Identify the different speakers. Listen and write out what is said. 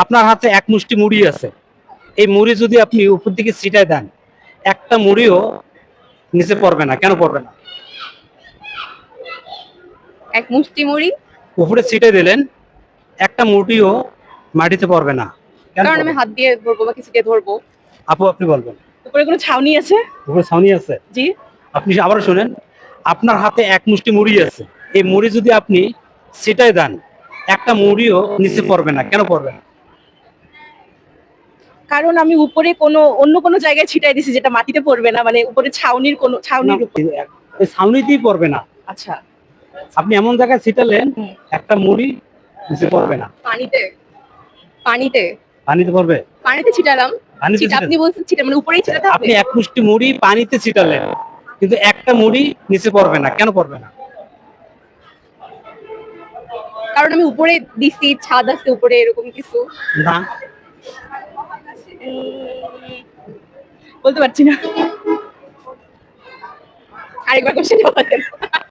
Speaker 1: আপনার হাতে এক মুষ্টি মুড়ি আছে, এই মুড়ি যদি আপনি উপর দিকে ছিটায় দেন, একটা মুড়িও নিচে পড়বে না, কেন পড়বে না?
Speaker 2: এক মুষ্টি মুড়ি,
Speaker 1: উপরে ছিটে দিলেন, একটা মুড়িও মাটিতে পড়বে না, কেন
Speaker 2: কারণ
Speaker 1: পড়বে
Speaker 2: আমি
Speaker 1: না?
Speaker 2: হাত দিয়ে ধরবো বা কিছু দিয়ে ধরবো।
Speaker 1: আপু আপনি বলবেন।
Speaker 2: উপরে কোনো ছাউনি আছে?
Speaker 1: উপরে ছাউনি আছে।
Speaker 2: জি।
Speaker 1: আপনি আবারও শুনেন, আপনার হাতে এক মুষ্টি মুড়ি আছে, এই মুড়ি যদি আপনি ছিটায় দেন, একটা মুড়িও নিচে পড়বে না, কেন পড়বে না?
Speaker 2: কারণ আমি উপরে অন্য কোনো জায়গায় ছিটাই দিছি যেটা মাটিতে পড়বে না, মানে উপরে ছাউনির উপর।
Speaker 1: এই ছাউনিতেই পড়বে না।
Speaker 2: আচ্ছা।
Speaker 1: আপনি এমন জায়গায় ছিটালেন,
Speaker 2: হুম।
Speaker 1: একটা মুড়ি নিচে পড়বে না।
Speaker 2: পানিতে পানিতে
Speaker 1: পানিতে পড়বে?
Speaker 2: পানিতে ছিটালাম।
Speaker 1: পানিতে
Speaker 2: আপনি
Speaker 1: ছিটালেন?
Speaker 2: বলছেন ছিটা মানে উপরেই ছিটাতে হবে?
Speaker 1: আপনি এক মুষ্টি মুড়ি পানিতে ছিটালেন, কিন্তু একটা মুড়ি নিচে পড়বে না, কেন পড়বে না?
Speaker 2: কারণ আমি উপরে দিছি, ছাদ আছে উপরে, এরকম কিছু।
Speaker 1: না।
Speaker 2: বলতে পারছি না। আরেকবার কোশ্চেন বলেন।